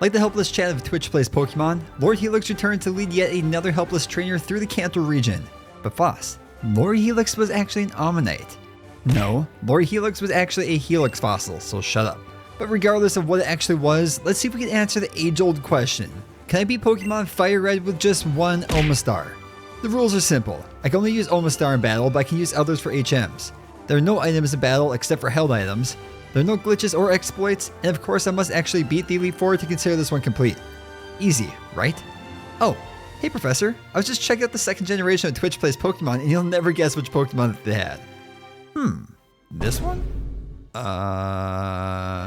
Like the helpless chat of Twitch Plays Pokemon, Lord Helix returned to lead yet another helpless trainer through the Kanto region. But Foss, Lord Helix was actually an Ammonite. No, Lord Helix was actually a Helix fossil, so shut up. But regardless of what it actually was, let's see if we can answer the age-old question. Can I beat Pokemon FireRed with just one Omastar? The rules are simple. I can only use Omastar in battle, but I can use others for HMs. There are no items in battle except for held items. There are no glitches or exploits, and of course I must actually beat the Elite Four to consider this one complete. Easy, right? Oh, hey Professor, I was just checking out the second generation of Twitch Plays Pokemon and you'll never guess which Pokemon that they had. This one?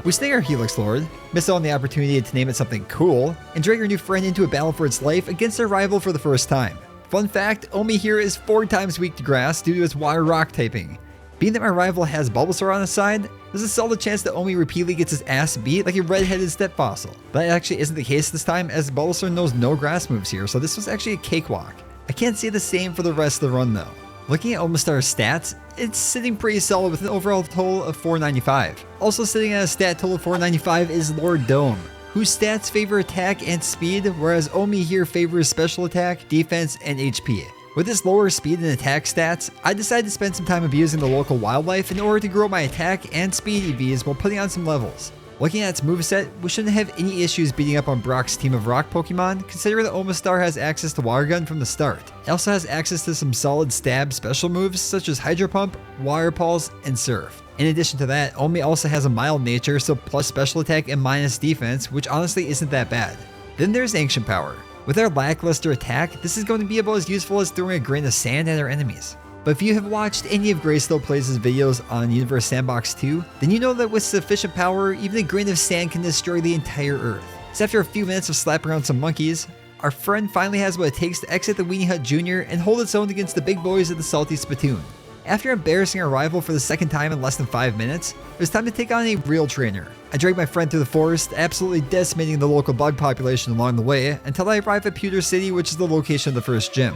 We snag our Helix Lord, miss out on the opportunity to name it something cool, and drag our new friend into a battle for its life against our rival for the first time. Fun fact, Omi here is 4 times weak to grass due to its water rock typing. Being that my rival has Bulbasaur on his side, there's a solid chance that Omi repeatedly gets his ass beat like a red-headed step fossil. But that actually isn't the case this time, as Bulbasaur knows no grass moves here, so this was actually a cakewalk. I can't say the same for the rest of the run though. Looking at Omastar's stats, it's sitting pretty solid with an overall total of 495. Also sitting at a stat total of 495 is Lord Dome, whose stats favor attack and speed, whereas Omi here favors special attack, defense, and HP. With its lower speed and attack stats, I decided to spend some time abusing the local wildlife in order to grow my attack and speed EVs while putting on some levels. Looking at its moveset, we shouldn't have any issues beating up on Brock's team of rock Pokemon, considering that Omastar has access to Water Gun from the start. It also has access to some solid stab special moves such as Hydro Pump, Water Pulse, and Surf. In addition to that, Omi also has a mild nature, so plus special attack and minus defense, which honestly isn't that bad. Then there's Ancient Power. With our lackluster attack, this is going to be about as useful as throwing a grain of sand at our enemies. But if you have watched any of Greystone Plays' videos on Universe Sandbox 2, then you know that with sufficient power, even a grain of sand can destroy the entire Earth. So after a few minutes of slapping around some monkeys, our friend finally has what it takes to exit the Weenie Hut Jr. and hold its own against the big boys of the Salty Spittoon. After embarrassing our rival for the second time in less than 5 minutes, it was time to take on a real trainer. I dragged my friend through the forest, absolutely decimating the local bug population along the way, until I arrived at Pewter City, which is the location of the first gym.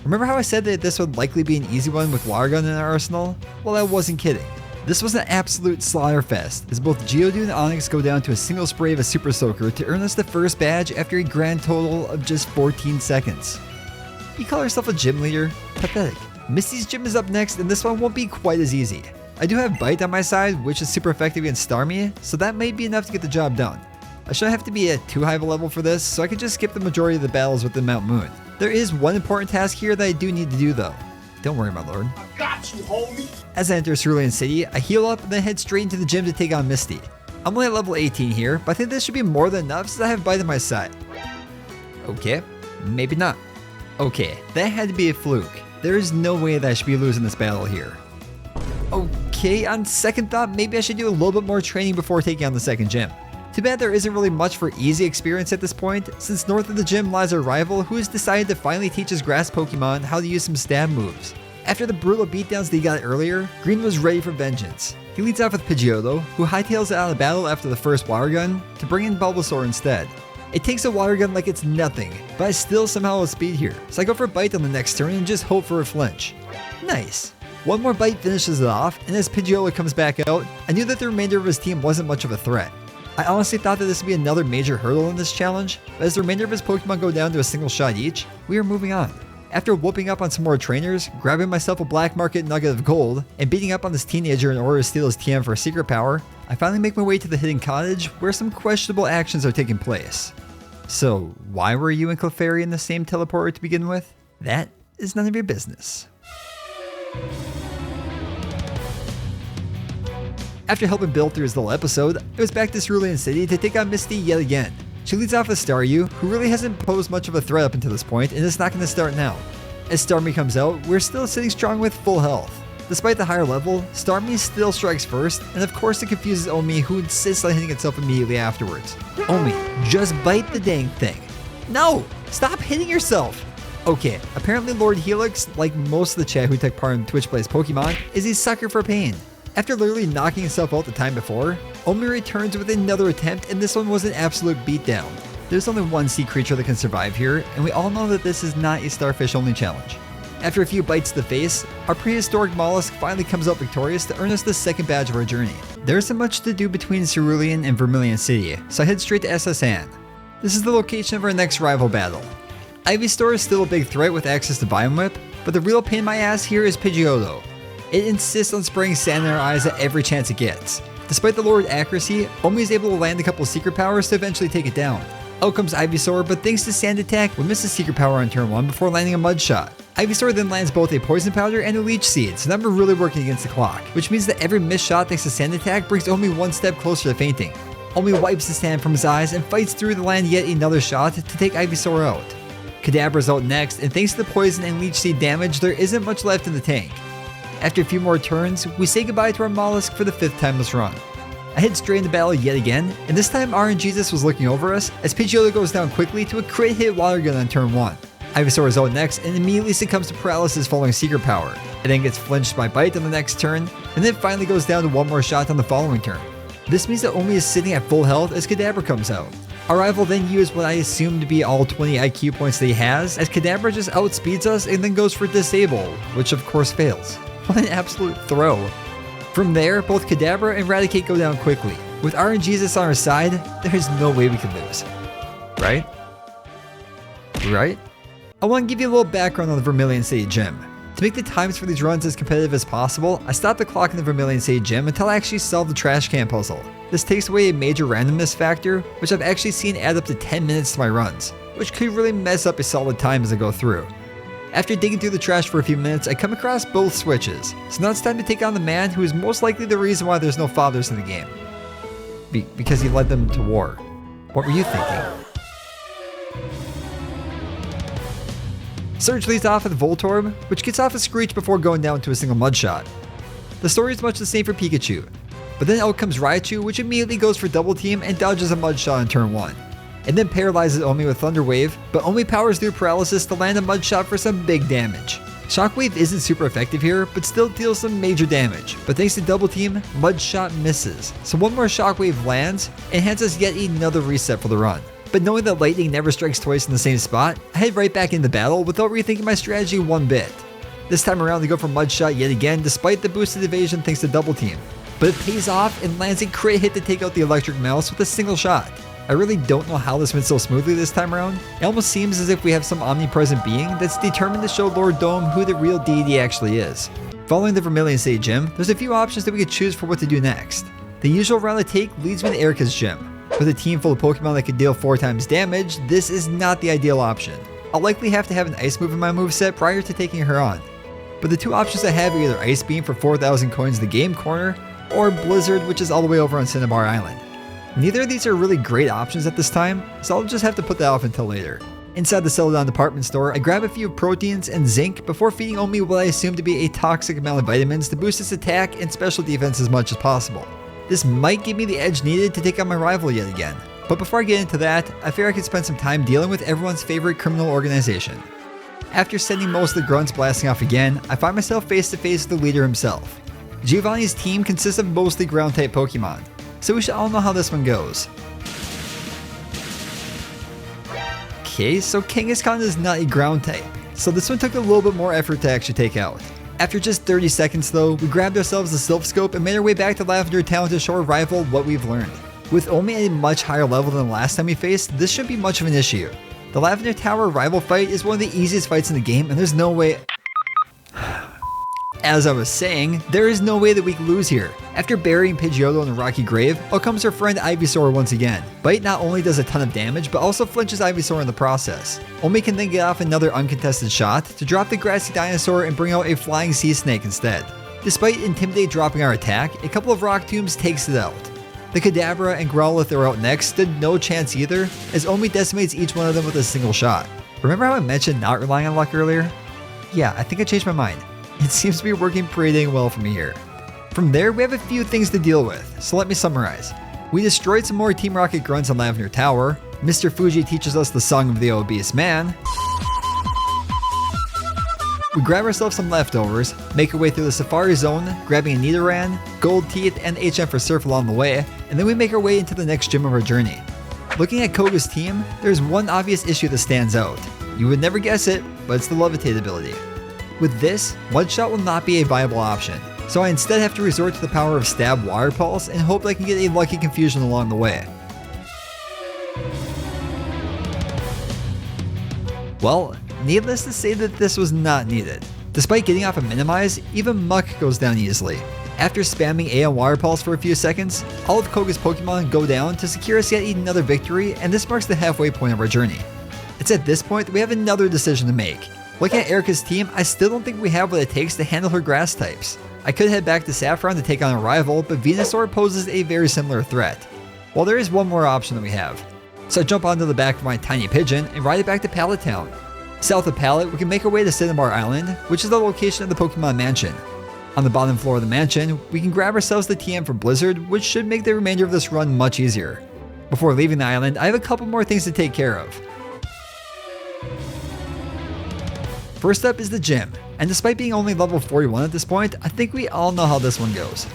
Remember how I said that this would likely be an easy one with Water Gun in our arsenal? Well, I wasn't kidding. This was an absolute slaughterfest, as both Geodude and Onix go down to a single spray of a Super Soaker to earn us the first badge after a grand total of just 14 seconds. You call yourself a gym leader? Pathetic. Misty's gym is up next, and this one won't be quite as easy. I do have Bite on my side, which is super effective against Starmie, so that may be enough to get the job done. I shouldn't have to be at too high of a level for this, so I can just skip the majority of the battles within Mount Moon. There is one important task here that I do need to do though. Don't worry, my lord. I got you, homie! As I enter Cerulean City, I heal up and then head straight into the gym to take on Misty. I'm only at level 18 here, but I think this should be more than enough since I have Bite on my side. Okay, maybe not. Okay, that had to be a fluke. There is no way that I should be losing this battle here. Okay, on second thought, maybe I should do a little bit more training before taking on the second gym. Too bad there isn't really much for easy experience at this point, since north of the gym lies our rival who has decided to finally teach his grass Pokemon how to use some stab moves. After the brutal beatdowns that he got earlier, Green was ready for vengeance. He leads off with Pidgeotto, who hightails it out of battle after the first Water Gun, to bring in Bulbasaur instead. It takes a Water Gun like it's nothing, but I still somehow have speed here, so I go for a Bite on the next turn and just hope for a flinch. Nice. One more Bite finishes it off, and as Pidgeotto comes back out, I knew that the remainder of his team wasn't much of a threat. I honestly thought that this would be another major hurdle in this challenge, but as the remainder of his Pokemon go down to a single shot each, we are moving on. After whooping up on some more trainers, grabbing myself a black market nugget of gold, and beating up on this teenager in order to steal his TM for a secret power, I finally make my way to the hidden cottage where some questionable actions are taking place. So, why were you and Clefairy in the same teleporter to begin with? That is none of your business. After helping Bill through his little episode, it was back to Cerulean City to take on Misty yet again. She leads off with Staryu, who really hasn't posed much of a threat up until this point, and is not going to start now. As Starmie comes out, we're still sitting strong with full health. Despite the higher level, Starmie still strikes first, and of course it confuses Omi, who insists on hitting itself immediately afterwards. Omi, just bite the dang thing. No! Stop hitting yourself! Okay, apparently Lord Helix, like most of the chat who took part in Twitch Plays Pokemon, is a sucker for pain. After literally knocking himself out the time before, Omi returns with another attempt, and this one was an absolute beatdown. There's only one sea creature that can survive here, and we all know that this is not a starfish only challenge. After a few bites to the face, our prehistoric mollusk finally comes out victorious to earn us the second badge of our journey. There isn't much to do between Cerulean and Vermilion City, so I head straight to SSN. This is the location of our next rival battle. Ivysaur is still a big threat with access to Biome Whip, but the real pain in my ass here is Pidgeotto. It insists on spraying sand in our eyes at every chance it gets. Despite the lowered accuracy, Omi is able to land a couple secret powers to eventually take it down. Out comes Ivysaur, but thanks to Sand Attack, we miss a secret power on turn 1 before landing a Mud Shot. Ivysaur then lands both a Poison Powder and a Leech Seed, so now we're really working against the clock, which means that every missed shot thanks to Sand Attack brings Omi one step closer to fainting. Omi wipes the sand from his eyes and fights through to land yet another shot to take Ivysaur out. Kadabra's out next, and thanks to the Poison and Leech Seed damage, there isn't much left in the tank. After a few more turns, we say goodbye to our mollusk for the 5th time this run. I head straight into battle yet again, and this time RNGesus was looking over us as Pidgeotto goes down quickly to a crit hit Water Gun on turn 1. Ivysaur is out next and immediately succumbs to paralysis following Secret Power. It then gets flinched by Bite on the next turn, and then finally goes down to one more shot on the following turn. This means that Omi is sitting at full health as Kadabra comes out. Our rival then used what I assume to be all 20 IQ points that he has, as Kadabra just outspeeds us and then goes for Disable, which of course fails. What an absolute throw. From there, both Kadabra and Raticate go down quickly. With RNGesus on our side, there is no way we can lose. Right? Right? I want to give you a little background on the Vermilion City Gym. To make the times for these runs as competitive as possible, I stopped the clock in the Vermilion City Gym until I actually solved the trash can puzzle. This takes away a major randomness factor, which I've actually seen add up to 10 minutes to my runs, which could really mess up a solid time as I go through. After digging through the trash for a few minutes, I come across both switches, so now it's time to take on the man who is most likely the reason why there's no fathers in the game. Because he led them to war. What were you thinking? Surge leads off with Voltorb, which gets off a Screech before going down to a single Mud Shot. The story is much the same for Pikachu, but then out comes Raichu, which immediately goes for Double Team and dodges a Mud Shot on turn 1. And then paralyzes Omi with Thunder Wave, but Omi powers through paralysis to land a Mud Shot for some big damage. Shockwave isn't super effective here, but still deals some major damage, but thanks to Double Team, Mud Shot misses, so one more Shockwave lands and hands us yet another reset for the run. But knowing that lightning never strikes twice in the same spot, I head right back into battle without rethinking my strategy one bit. This time around they go for Mud Shot yet again despite the boosted evasion thanks to Double Team, but it pays off and lands a crit hit to take out the Electric Mouse with a single shot. I really don't know how this went so smoothly this time around. It almost seems as if we have some omnipresent being that's determined to show Lord Dome who the real deity actually is. Following the Vermilion City Gym, there's a few options that we could choose for what to do next. The usual route I take leads me to Erica's gym. With a team full of Pokemon that can deal 4 times damage, this is not the ideal option. I'll likely have to have an Ice move in my moveset prior to taking her on. But the two options I have are either Ice Beam for 4,000 coins in the game corner, or Blizzard, which is all the way over on Cinnabar Island. Neither of these are really great options at this time, so I'll just have to put that off until later. Inside the Cerulean department store, I grab a few proteins and zinc before feeding Omi what I assume to be a toxic amount of vitamins to boost its attack and special defense as much as possible. This might give me the edge needed to take on my rival yet again. But before I get into that, I figure I could spend some time dealing with everyone's favorite criminal organization. After sending most of the grunts blasting off again, I find myself face to face with the leader himself. Giovanni's team consists of mostly ground type Pokemon, so we should all know how this one goes. Okay, so Kangaskhan is not a ground type, so this one took a little bit more effort to actually take out. After just 30 seconds though, we grabbed ourselves the Silph Co and made our way back to Lavender Town to show our rival what we've learned. With Omi at a much higher level than the last time we faced, this shouldn't be much of an issue. The Lavender Tower rival fight is one of the easiest fights in the game and there's no way... As I was saying, there is no way that we can lose here. After burying Pidgeotto in a rocky grave, out comes our friend Ivysaur once again. Bite not only does a ton of damage, but also flinches Ivysaur in the process. Omi can then get off another uncontested shot to drop the grassy dinosaur and bring out a flying sea snake instead. Despite Intimidate dropping our attack, a couple of Rock Tombs takes it out. The Kadabra and Growlithe are out next stood no chance either, as Omi decimates each one of them with a single shot. Remember how I mentioned not relying on luck earlier? Yeah, I think I changed my mind. It seems to be working pretty dang well for me here. From there, we have a few things to deal with, so let me summarize. We destroyed some more Team Rocket grunts on Lavender Tower, Mr. Fuji teaches us the Song of the Obese Man, we grab ourselves some leftovers, make our way through the Safari Zone, grabbing a Nidoran, Gold Teeth, and HM for Surf along the way, and then we make our way into the next gym of our journey. Looking at Koga's team, there's one obvious issue that stands out. You would never guess it, but it's the Levitate ability. With this, One Shot will not be a viable option, so I instead have to resort to the power of Stab Water Pulse and hope I can get a lucky confusion along the way. Well, needless to say that this was not needed. Despite getting off a minimize, even Muck goes down easily. After spamming A on Water Pulse for a few seconds, all of Koga's Pokemon go down to secure us yet another victory, and this marks the halfway point of our journey. It's at this point that we have another decision to make. Looking at Erica's team, I still don't think we have what it takes to handle her grass types. I could head back to Saffron to take on a rival, but Venusaur poses a very similar threat. Well, there is one more option that we have. So I jump onto the back of my tiny pigeon and ride it back to Pallet Town. South of Pallet, we can make our way to Cinnabar Island, which is the location of the Pokemon Mansion. On the bottom floor of the mansion, we can grab ourselves the TM from Blizzard, which should make the remainder of this run much easier. Before leaving the island, I have a couple more things to take care of. First up is the gym, and despite being only level 41 at this point, I think we all know how this one goes.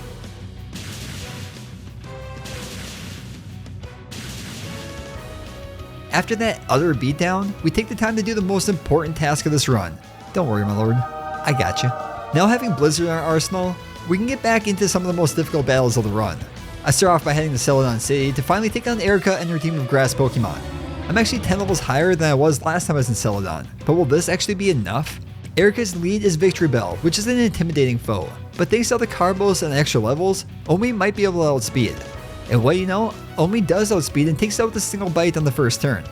After that utter beatdown, we take the time to do the most important task of this run. Don't worry, my lord, I got you. Now having Blizzard in our arsenal, we can get back into some of the most difficult battles of the run. I start off by heading to Cerulean City to finally take on Erica and her team of grass Pokemon. I'm actually 10 levels higher than I was last time I was in Cerulean, but will this actually be enough? Erica's lead is Victory Bell, which is an intimidating foe, but thanks to all the Carbos and extra levels, Omi might be able to outspeed. And what you know, Omi does outspeed and takes out with a single bite on the first turn.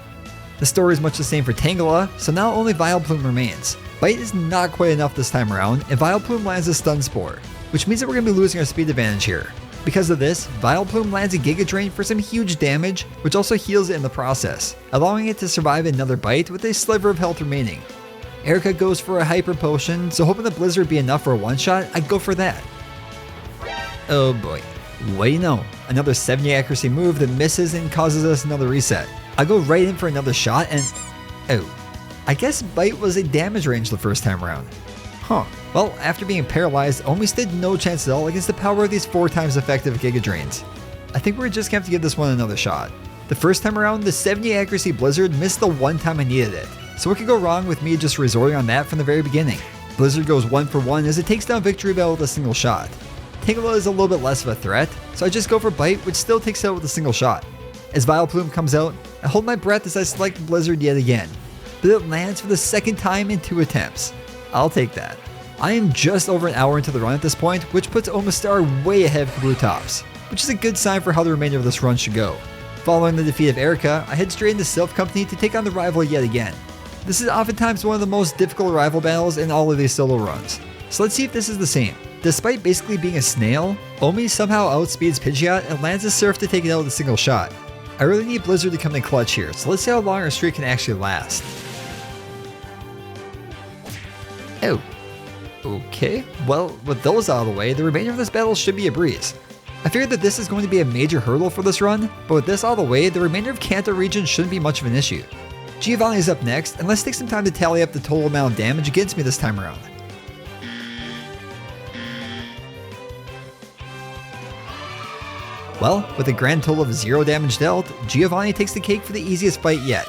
The story is much the same for Tangela, so now only Vileplume remains. Bite is not quite enough this time around, and Vileplume lands a Stun Spore, which means that we're going to be losing our speed advantage here. Because of this, Vileplume lands a Giga Drain for some huge damage, which also heals it in the process, allowing it to survive another bite with a sliver of health remaining. Erica goes for a Hyper Potion, so hoping the Blizzard be enough for a one-shot, I'd go for that. Oh boy. What do you know? Another 70 accuracy move that misses and causes us another reset. I go right in for another shot and... oh. I guess Bite was a damage range the first time around. Huh. Well, after being paralyzed, Omi stood no chance at all against the power of these 4 times effective Giga Drains. I think we're just gonna have to give this one another shot. The first time around, the 70 accuracy Blizzard missed the one time I needed it. So what could go wrong with me just resorting on that from the very beginning? Blizzard goes 1 for 1 as it takes down Victory Bell with a single shot. Tangela is a little bit less of a threat, so I just go for Bite, which still takes it out with a single shot. As Vileplume comes out, I hold my breath as I select Blizzard yet again, but it lands for the second time in 2 attempts. I'll take that. I am just over an hour into the run at this point, which puts Omastar way ahead of Kabutops, which is a good sign for how the remainder of this run should go. Following the defeat of Erica, I head straight into Silph Company to take on the rival yet again. This is oftentimes one of the most difficult rival battles in all of these solo runs, so let's see if this is the same. Despite basically being a snail, Omi somehow outspeeds Pidgeot and lands a Surf to take it out with a single shot. I really need Blizzard to come in clutch here, so let's see how long our streak can actually last. Oh. Okay, well, with those out of the way, the remainder of this battle should be a breeze. I figured that this is going to be a major hurdle for this run, but with this out of the way, the remainder of Kanto region shouldn't be much of an issue. Giovanni is up next, and let's take some time to tally up the total amount of damage against me this time around. Well, with a grand total of 0 damage dealt, Giovanni takes the cake for the easiest fight yet.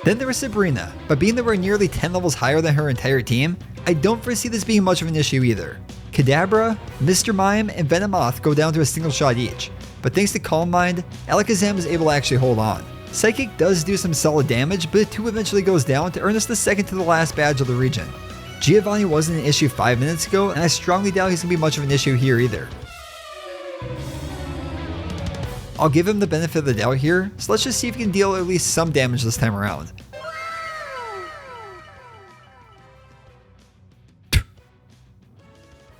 Then there was Sabrina, but being that we're nearly 10 levels higher than her entire team, I don't foresee this being much of an issue either. Kadabra, Mr. Mime, and Venomoth go down to a single shot each, but thanks to Calm Mind, Alakazam is able to actually hold on. Psychic does do some solid damage, but it too eventually goes down to earn us the second to the last badge of the region. Giovanni wasn't an issue 5 minutes ago, and I strongly doubt he's going to be much of an issue here either. I'll give him the benefit of the doubt here, so let's just see if he can deal at least some damage this time around.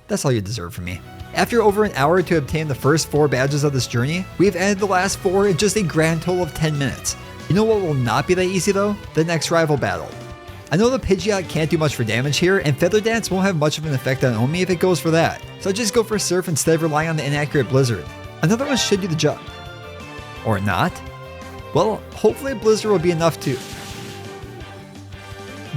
That's all you deserve from me. After over an hour to obtain the first 4 badges of this journey, we have added the last 4 in just a grand total of 10 minutes. You know what will not be that easy though? The next rival battle. I know the Pidgeot can't do much for damage here, and Feather Dance won't have much of an effect on Omi if it goes for that, so I just go for Surf instead of relying on the inaccurate Blizzard. Another one should do the job. Or not? Well, hopefully Blizzard will be enough to...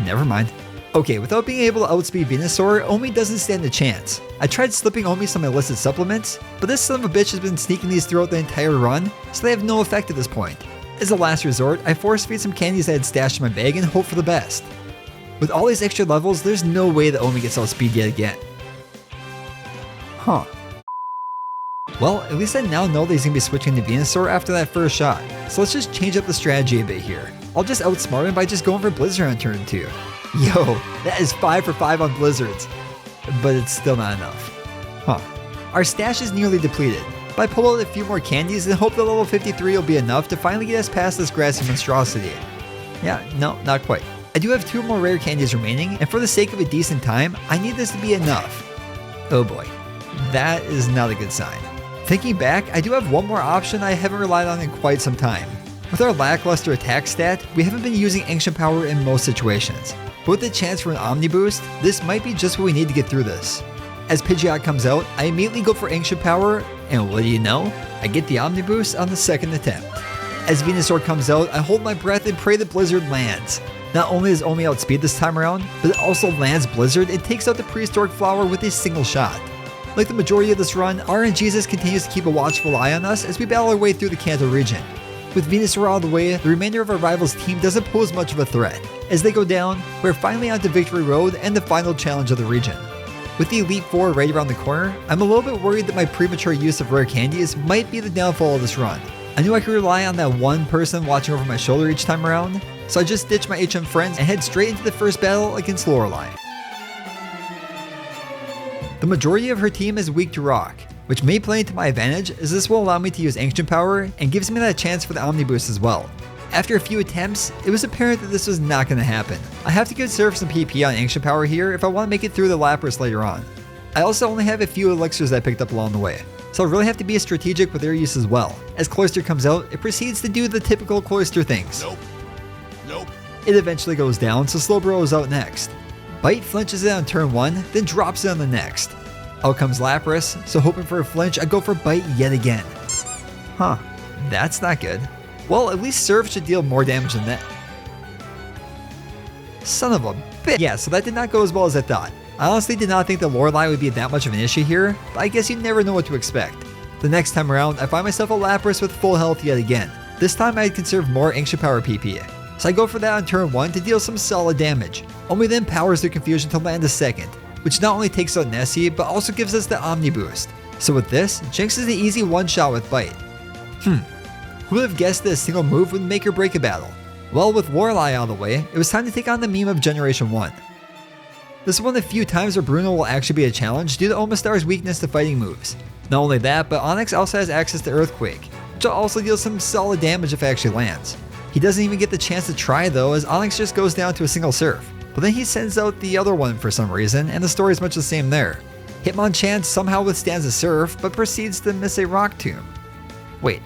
Never mind. Okay, without being able to outspeed Venusaur, Omi doesn't stand a chance. I tried slipping Omi some illicit supplements, but this son of a bitch has been sneaking these throughout the entire run, so they have no effect at this point. As a last resort, I force feed some candies I had stashed in my bag and hope for the best. With all these extra levels, there's no way that Omi gets outspeed yet again. Huh. Well, at least I now know that he's going to be switching to Venusaur after that first shot. So let's just change up the strategy a bit here. I'll just outsmart him by just going for Blizzard on turn 2. Yo, that is 5 for 5 on Blizzards. But it's still not enough. Huh. Our stash is nearly depleted, but I pull out a few more candies and hope that level 53 will be enough to finally get us past this grassy monstrosity. Yeah, no, not quite. I do have 2 more rare candies remaining, and for the sake of a decent time, I need this to be enough. Oh boy, that is not a good sign. Thinking back, I do have one more option I haven't relied on in quite some time. With our lackluster attack stat, we haven't been using Ancient Power in most situations. But with the chance for an Omni Boost, this might be just what we need to get through this. As Pidgeot comes out, I immediately go for Ancient Power, and what do you know? I get the Omni Boost on the second attempt. As Venusaur comes out, I hold my breath and pray that Blizzard lands. Not only does Omi outspeed this time around, but it also lands Blizzard and takes out the Prehistoric Flower with a single shot. Like the majority of this run, RNGesus continues to keep a watchful eye on us as we battle our way through the Kanto region. With Venusaur out of the way, the remainder of our rival's team doesn't pose much of a threat. As they go down, we're finally onto Victory Road and the final challenge of the region. With the Elite Four right around the corner, I'm a little bit worried that my premature use of rare candies might be the downfall of this run. I knew I could rely on that one person watching over my shoulder each time around, so I just ditched my HM friends and head straight into the first battle against Lorelei. The majority of her team is weak to rock, which may play into my advantage as this will allow me to use Ancient Power and gives me that chance for the Omni Boost as well. After a few attempts, it was apparent that this was not going to happen. I have to conserve some PP on Ancient Power here if I want to make it through the Lapras later on. I also only have a few elixirs that I picked up along the way, so I'll really have to be strategic with their use as well. As Cloyster comes out, it proceeds to do the typical Cloyster things. Nope. It eventually goes down, so Slowbro is out next. Bite flinches it on turn 1, then drops it on the next. Out comes Lapras, so hoping for a flinch, I go for Bite yet again. Huh, that's not good. Well, at least Surf should deal more damage than that. Son of a bitch. Yeah, so that did not go as well as I thought. I honestly did not think that Lorelei would be that much of an issue here, but I guess you never know what to expect. The next time around, I find myself a Lapras with full health yet again. This time I had conserved more Ancient Power PP. So I go for that on turn 1 to deal some solid damage. Omi then powers through Confusion to land a second, which not only takes out Nessie, but also gives us the Omni Boost. So with this, Jinx is the easy one-shot with Bite. Who would have guessed that a single move would make or break a battle? Well, with Lorelei out of the way, it was time to take on the meme of Generation 1. This is one of the few times where Bruno will actually be a challenge due to Omastar's weakness to fighting moves. Not only that, but Onix also has access to Earthquake, which will also deal some solid damage if it actually lands. He doesn't even get the chance to try though, as Onix just goes down to a single Surf. But then he sends out the other one for some reason, and the story is much the same there. Hitmonchan somehow withstands a Surf, but proceeds to miss a Rock Tomb. Wait,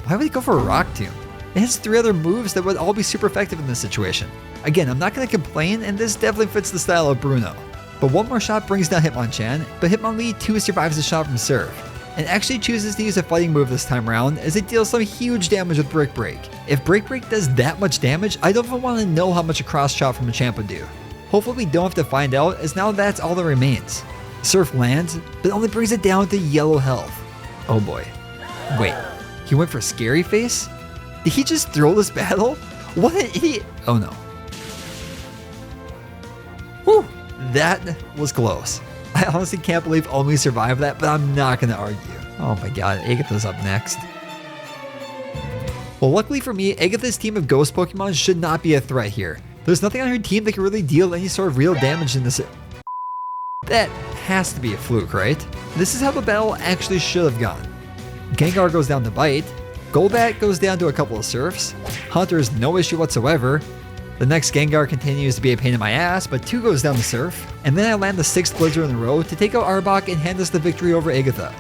why would he go for a Rock Tomb? It has 3 other moves that would all be super effective in this situation. Again, I'm not going to complain, and this definitely fits the style of Bruno. But one more shot brings down Hitmonchan, but Hitmonlee 2 survives the shot from Surf, and actually chooses to use a fighting move this time around as it deals some huge damage with Brick Break. If Brick Break does that much damage, I don't even want to know how much a cross chop from a champ would do. Hopefully we don't have to find out, as now that's all that remains. Surf lands, but only brings it down to yellow health. Oh boy. Wait, he went for Scary Face? Did he just throw this battle? What an idiot. Oh no. Whew, that was close. I honestly can't believe Omi survived that, but I'm not going to argue. Oh my god, Agatha's up next. Well, luckily for me, Agatha's team of ghost Pokemon should not be a threat here. There's nothing on her team that can really deal any sort of real damage in this. That has to be a fluke, right? This is how the battle actually should have gone. Gengar goes down to Bite. Golbat goes down to a couple of Surfs. Hunter's no issue whatsoever. The next Gengar continues to be a pain in my ass, but 2 goes down to Surf. And then I land the 6th Blizzard in a row to take out Arbok and hand us the victory over Agatha.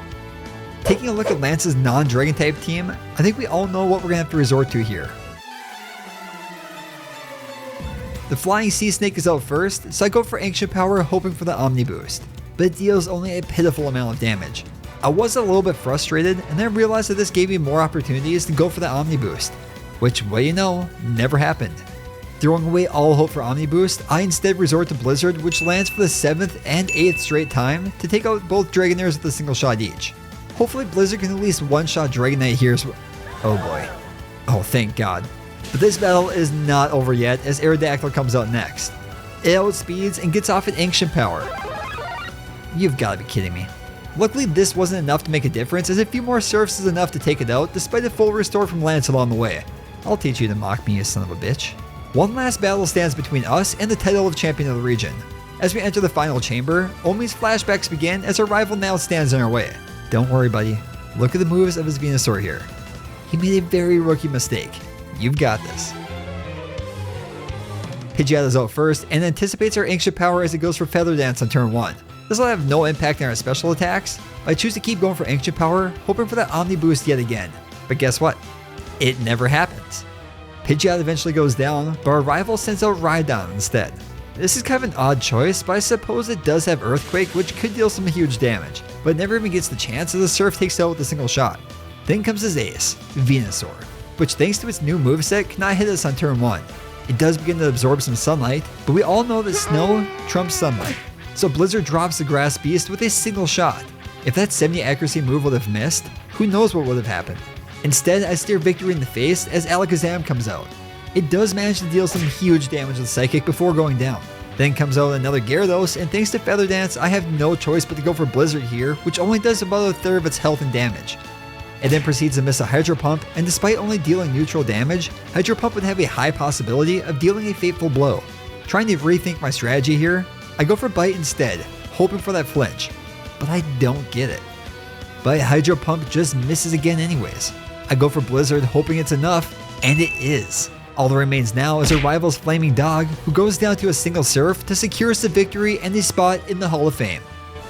Taking a look at Lance's non-Dragon type team, I think we all know what we're going to have to resort to here. The Flying Sea Snake is out first, so I go for Ancient Power hoping for the Omni Boost, but it deals only a pitiful amount of damage. I was a little bit frustrated, and then realized that this gave me more opportunities to go for the Omni Boost, which, well you know, never happened. Throwing away all hope for Omni Boost, I instead resort to Blizzard, which lands for the 7th and 8th straight time to take out both Dragonairs with a single shot each. Hopefully Blizzard can at least one-shot Dragonite here as well. Oh boy. Oh, thank god. But this battle is not over yet, as Aerodactyl comes out next. It outspeeds and gets off an ancient power. You've got to be kidding me. Luckily, this wasn't enough to make a difference, as a few more surfs is enough to take it out, despite a full restore from Lance along the way. I'll teach you to mock me, you son of a bitch. One last battle stands between us and the title of champion of the region. As we enter the final chamber, Omi's flashbacks begin as our rival now stands in our way. Don't worry, buddy. Look at the moves of his Venusaur here. He made a very rookie mistake. You've got this. Pidgeotta's out first and anticipates our ancient power as it goes for Feather Dance on turn 1. This will have no impact on our special attacks, but I choose to keep going for ancient power, hoping for that Omni boost yet again. But guess what? It never happens. Pidgeot eventually goes down, but our rival sends out Rhydon instead. This is kind of an odd choice, but I suppose it does have Earthquake, which could deal some huge damage, but it never even gets the chance as the Surf takes it out with a single shot. Then comes his ace, Venusaur, which thanks to its new moveset cannot hit us on turn 1. It does begin to absorb some sunlight, but we all know that snow trumps sunlight, so Blizzard drops the Grass Beast with a single shot. If that 70 accuracy move would have missed, who knows what would have happened. Instead, I stare victory in the face as Alakazam comes out. It does manage to deal some huge damage with Psychic before going down. Then comes out another Gyarados, and thanks to Feather Dance, I have no choice but to go for Blizzard here, which only does about a third of its health and damage. It then proceeds to miss a Hydro Pump, and despite only dealing neutral damage, Hydro Pump would have a high possibility of dealing a fateful blow. Trying to rethink my strategy here, I go for Bite instead, hoping for that flinch, but I don't get it. But Hydro Pump just misses again anyways. I go for Blizzard hoping it's enough, and it is. All that remains now is our rival's Flaming Dog, who goes down to a single Surf to secure us the victory and a spot in the Hall of Fame.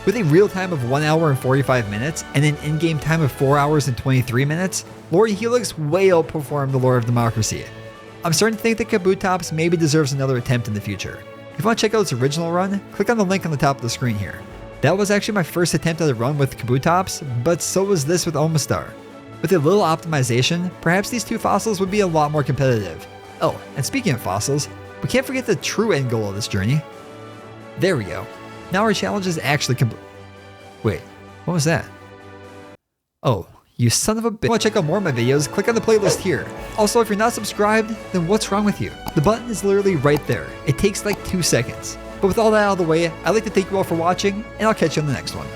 With a real time of 1 hour and 45 minutes and an in-game time of 4 hours and 23 minutes, Lord Helix way outperformed the Lord of Democracy. I'm starting to think that Kabutops maybe deserves another attempt in the future. If you want to check out its original run, click on the link on the top of the screen here. That was actually my first attempt at a run with Kabutops, but so was this with Omastar. With a little optimization, perhaps these two fossils would be a lot more competitive. Oh, and speaking of fossils, we can't forget the true end goal of this journey. There we go. Now our challenge is actually Wait, what was that? Oh, you son of a bitch. If you want to check out more of my videos, click on the playlist here. Also, if you're not subscribed, then what's wrong with you? The button is literally right there. It takes like 2 seconds. But with all that out of the way, I'd like to thank you all for watching, and I'll catch you on the next one.